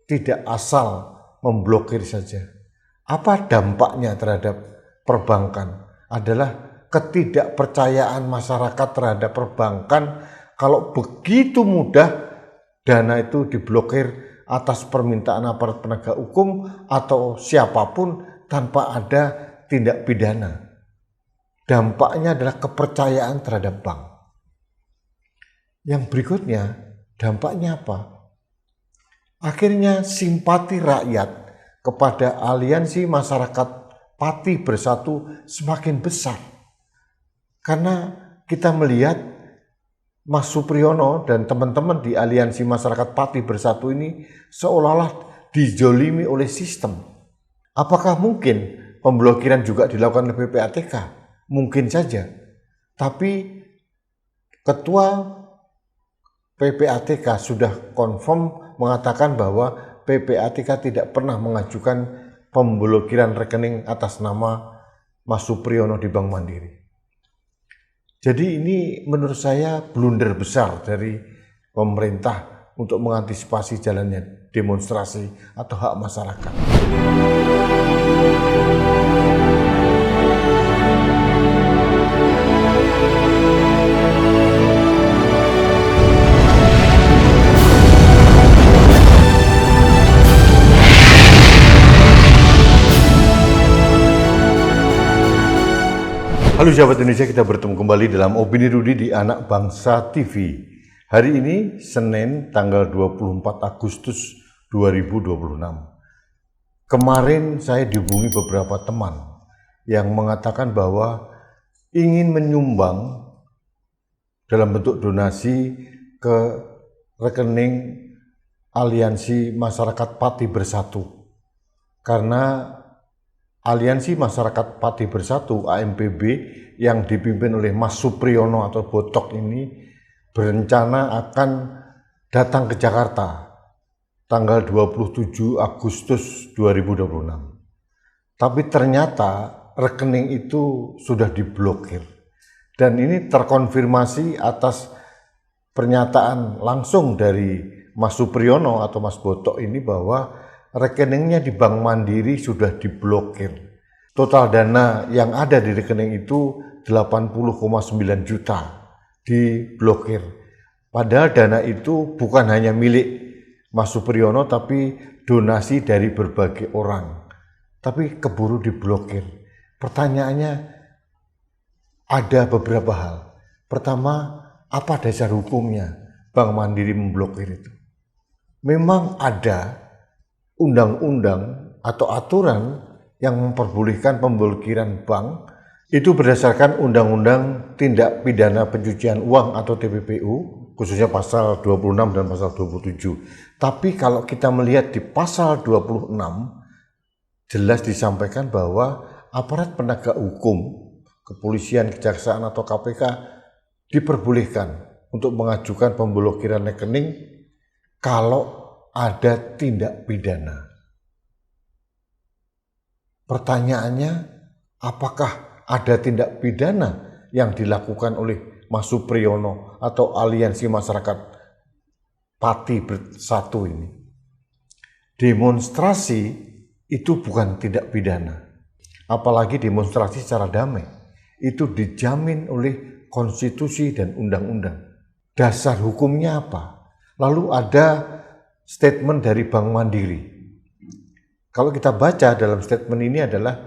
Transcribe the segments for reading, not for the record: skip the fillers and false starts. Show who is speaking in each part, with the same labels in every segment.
Speaker 1: tidak asal memblokir saja. Apa dampaknya terhadap perbankan? Adalah ketidakpercayaan masyarakat terhadap perbankan kalau begitu mudah dana itu diblokir atas permintaan aparat penegak hukum atau siapapun tanpa ada tindak pidana. Dampaknya adalah kepercayaan terhadap bank. Yang berikutnya, dampaknya apa? Akhirnya simpati rakyat kepada aliansi masyarakat Pati Bersatu semakin besar. Karena kita melihat Mas Supriyono dan teman-teman di aliansi masyarakat Pati Bersatu ini seolah-olah dijolimi oleh sistem. Apakah mungkin pemblokiran juga dilakukan oleh PPATK? Mungkin saja. Tapi Ketua PPATK sudah confirm mengatakan bahwa PPATK tidak pernah mengajukan pemblokiran rekening atas nama Mas Supriyono di Bank Mandiri. Jadi ini menurut saya blunder besar dari pemerintah untuk mengantisipasi jalannya demonstrasi atau hak masyarakat. Halo sahabat Indonesia, kita bertemu kembali dalam Opini Rudi di Anak Bangsa TV. Hari ini Senin tanggal 24 Agustus 2026. Kemarin saya dihubungi beberapa teman yang mengatakan bahwa ingin menyumbang dalam bentuk donasi ke rekening Aliansi Masyarakat Pati Bersatu. Karena Aliansi Masyarakat Pati Bersatu (AMPB) yang dipimpin oleh Mas Supriyono atau Botok ini berencana akan datang ke Jakarta tanggal 27 Agustus 2026. Tapi ternyata rekening itu sudah diblokir. Dan ini terkonfirmasi atas pernyataan langsung dari Mas Supriyono atau Mas Botok ini bahwa rekeningnya di Bank Mandiri sudah diblokir. Total dana yang ada di rekening itu 80,9 juta diblokir. Padahal dana itu bukan hanya milik Mas Supriyono tapi donasi dari berbagai orang. Tapi keburu diblokir. Pertanyaannya ada beberapa hal. Pertama, apa dasar hukumnya Bank Mandiri memblokir itu? Memang ada undang-undang atau aturan yang memperbolehkan pemblokiran bank itu berdasarkan Undang-Undang Tindak Pidana Pencucian Uang atau TPPU, khususnya pasal 26 dan pasal 27. Tapi kalau kita melihat di pasal 26, jelas disampaikan bahwa aparat penegak hukum, kepolisian, kejaksaan atau KPK diperbolehkan untuk mengajukan pemblokiran rekening kalau ada tindak pidana. Pertanyaannya, apakah ada tindak pidana yang dilakukan oleh Mas Supriyono atau Aliansi Masyarakat Pati Bersatu ini? Demonstrasi itu bukan tindak pidana. Apalagi demonstrasi secara damai. Itu dijamin oleh konstitusi dan undang-undang. Dasar hukumnya apa? Lalu ada statement dari Bank Mandiri. Kalau kita baca dalam statement ini adalah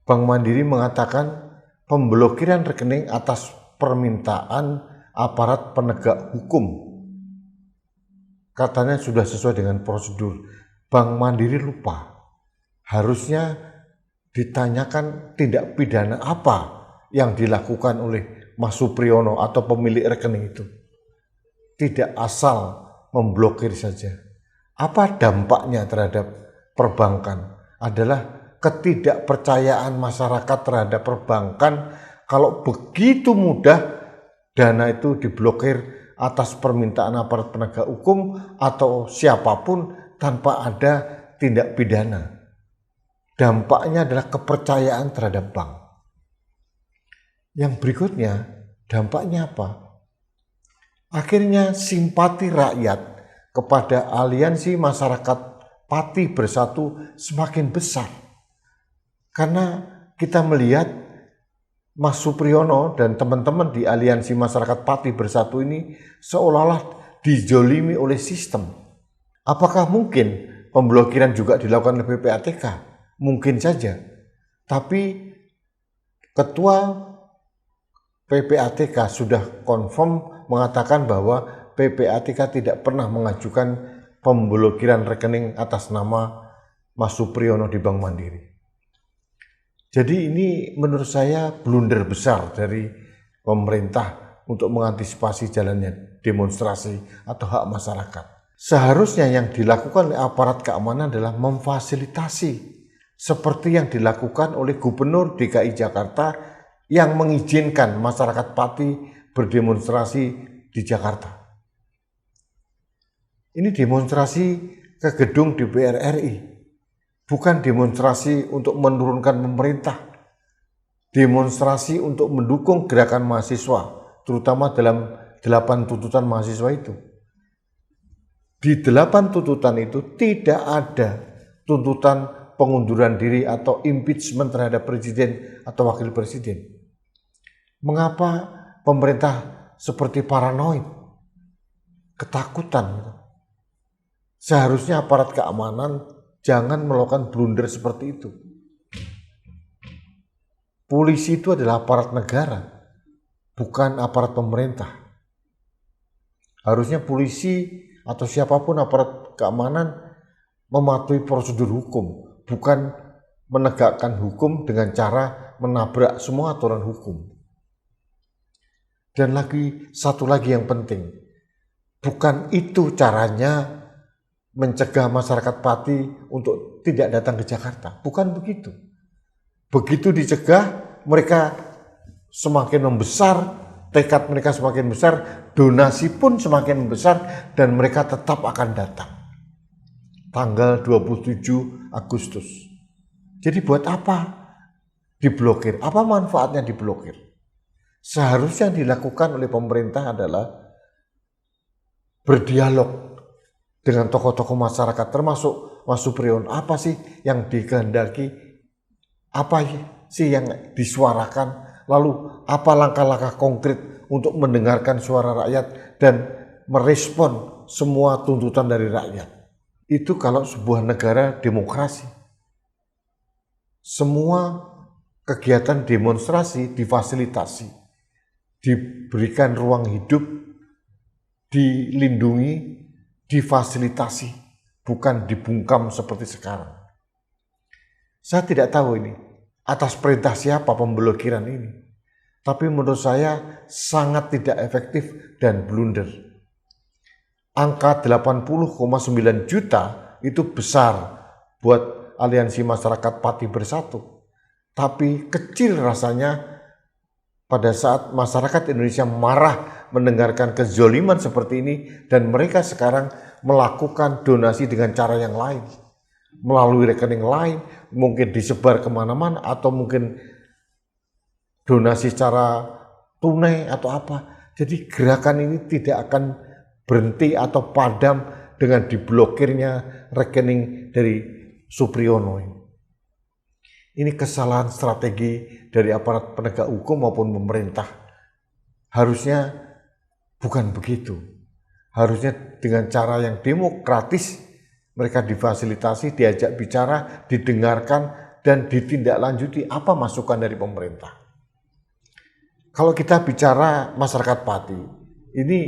Speaker 1: Bank Mandiri mengatakan pemblokiran rekening atas permintaan aparat penegak hukum. Katanya sudah sesuai dengan prosedur. Bank Mandiri lupa. Harusnya ditanyakan tindak pidana apa yang dilakukan oleh Mas Supriyono atau pemilik rekening itu. Tidak asal memblokir saja. Apa dampaknya terhadap perbankan? Adalah ketidakpercayaan masyarakat terhadap perbankan kalau begitu mudah dana itu diblokir atas permintaan aparat penegak hukum atau siapapun tanpa ada tindak pidana. Dampaknya adalah kepercayaan terhadap bank. Yang berikutnya, dampaknya apa? Akhirnya simpati rakyat kepada aliansi masyarakat Pati Bersatu semakin besar. Karena kita melihat Mas Supriyono dan teman-teman di aliansi masyarakat Pati Bersatu ini seolah-olah dijolimi oleh sistem. Apakah mungkin pemblokiran juga dilakukan oleh PPATK? Mungkin saja. Tapi Ketua PPATK sudah confirm mengatakan bahwa PPATK tidak pernah mengajukan pemblokiran rekening atas nama Mas Supriyono di Bank Mandiri. Jadi ini menurut saya blunder besar dari pemerintah untuk mengantisipasi jalannya demonstrasi atau hak masyarakat. Seharusnya yang dilakukan oleh aparat keamanan adalah memfasilitasi seperti yang dilakukan oleh Gubernur DKI Jakarta yang mengizinkan masyarakat Pati berdemonstrasi di Jakarta. Ini demonstrasi ke gedung DPR RI. Bukan demonstrasi untuk menurunkan pemerintah, demonstrasi untuk mendukung gerakan mahasiswa, terutama dalam 8 tuntutan mahasiswa itu. Di 8 tuntutan itu tidak ada tuntutan pengunduran diri atau impeachment terhadap presiden atau wakil presiden. Mengapa pemerintah seperti paranoid, ketakutan? Seharusnya aparat keamanan jangan melakukan blunder seperti itu. Polisi itu adalah aparat negara, bukan aparat pemerintah. Harusnya polisi atau siapapun aparat keamanan mematuhi prosedur hukum, bukan menegakkan hukum dengan cara menabrak semua aturan hukum. Dan satu lagi yang penting, bukan itu caranya mencegah masyarakat Pati untuk tidak datang ke Jakarta. Bukan begitu. Begitu dicegah, mereka semakin membesar, tekad mereka semakin besar, donasi pun semakin besar, dan mereka tetap akan datang. Tanggal 27 Agustus. Jadi buat apa diblokir? Apa manfaatnya diblokir? Seharusnya yang dilakukan oleh pemerintah adalah berdialog dengan tokoh-tokoh masyarakat, termasuk Mas Supriyono. Apa sih yang dikehendaki? Apa sih yang disuarakan? Lalu apa langkah-langkah konkret untuk mendengarkan suara rakyat dan merespon semua tuntutan dari rakyat? Itu kalau sebuah negara demokrasi. Semua kegiatan demonstrasi difasilitasi, diberikan ruang hidup, dilindungi, difasilitasi, bukan dibungkam seperti sekarang. Saya tidak tahu ini atas perintah siapa pemblokiran ini, tapi menurut saya sangat tidak efektif dan blunder. Angka 80,9 juta itu besar buat aliansi masyarakat Pati Bersatu, tapi kecil rasanya pada saat masyarakat Indonesia marah mendengarkan kezoliman seperti ini, dan mereka sekarang melakukan donasi dengan cara yang lain, melalui rekening lain, mungkin disebar kemana-mana, atau mungkin donasi secara tunai atau apa. Jadi gerakan ini tidak akan berhenti atau padam dengan diblokirnya rekening dari Supriyono ini. Ini kesalahan strategi dari aparat penegak hukum maupun pemerintah. Harusnya bukan begitu. Harusnya dengan cara yang demokratis, mereka difasilitasi, diajak bicara, didengarkan, dan ditindaklanjuti apa masukan dari pemerintah. Kalau kita bicara masyarakat Pati, ini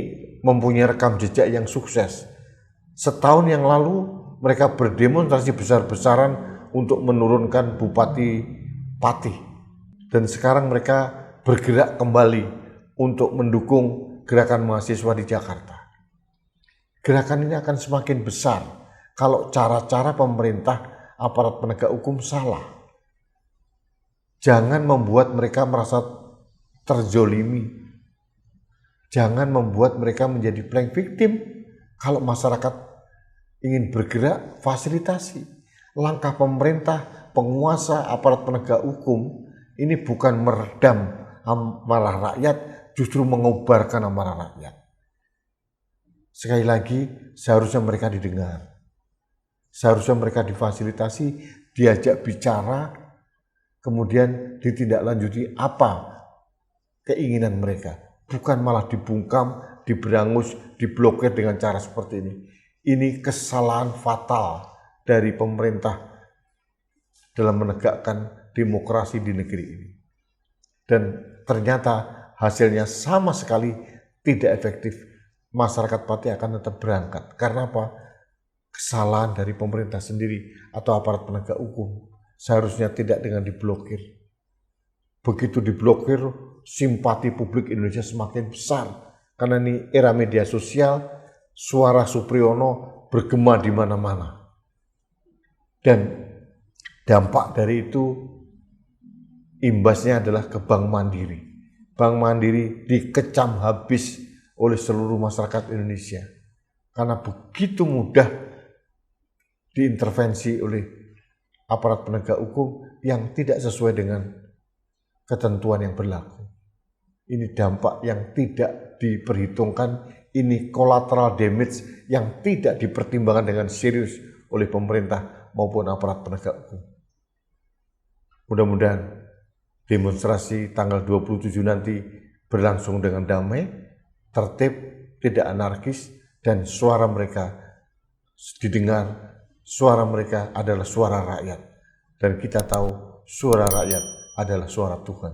Speaker 1: mempunyai rekam jejak yang sukses. Setahun yang lalu mereka berdemonstrasi besar-besaran untuk menurunkan Bupati Pati. Dan sekarang mereka bergerak kembali untuk mendukung gerakan mahasiswa di Jakarta. Gerakan ini akan semakin besar kalau cara-cara pemerintah, aparat penegak hukum salah. Jangan membuat mereka merasa terzolimi. Jangan membuat mereka menjadi playing victim. Kalau masyarakat ingin bergerak, fasilitasi. Langkah pemerintah, penguasa, aparat penegak hukum ini bukan meredam amarah rakyat, justru mengobarkan amarah rakyat. Sekali lagi, seharusnya mereka didengar. Seharusnya mereka difasilitasi, diajak bicara, kemudian ditindaklanjuti apa keinginan mereka. Bukan malah dibungkam, diberangus, diblokir dengan cara seperti ini. Ini kesalahan fatal dari pemerintah dalam menegakkan demokrasi di negeri ini. Dan ternyata hasilnya sama sekali tidak efektif. Masyarakat pasti akan tetap berangkat. Karena apa? Kesalahan dari pemerintah sendiri atau aparat penegak hukum. Seharusnya tidak dengan diblokir. Begitu diblokir, simpati publik Indonesia semakin besar. Karena ini era media sosial, suara Supriyono bergema di mana-mana. Dan dampak dari itu, imbasnya adalah ke Bank Mandiri. Bank Mandiri dikecam habis oleh seluruh masyarakat Indonesia. Karena begitu mudah diintervensi oleh aparat penegak hukum yang tidak sesuai dengan ketentuan yang berlaku. Ini dampak yang tidak diperhitungkan, ini collateral damage yang tidak dipertimbangkan dengan serius oleh pemerintah maupun aparat penegak hukum. Mudah-mudahan demonstrasi tanggal 27 nanti berlangsung dengan damai, tertib, tidak anarkis, dan suara mereka didengar. Suara mereka adalah suara rakyat. Dan kita tahu suara rakyat adalah suara Tuhan.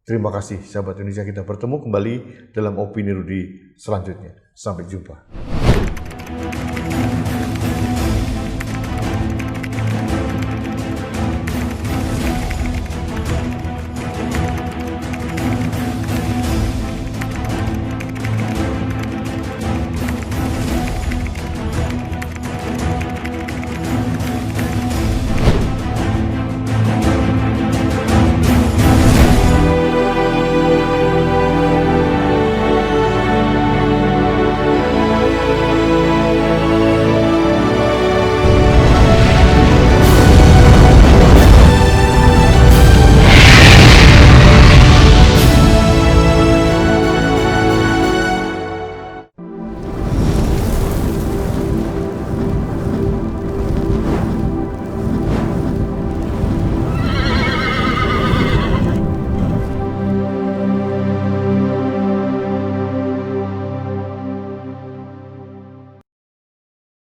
Speaker 1: Terima kasih sahabat Indonesia, kita bertemu kembali dalam Opini Rudy selanjutnya. Sampai jumpa.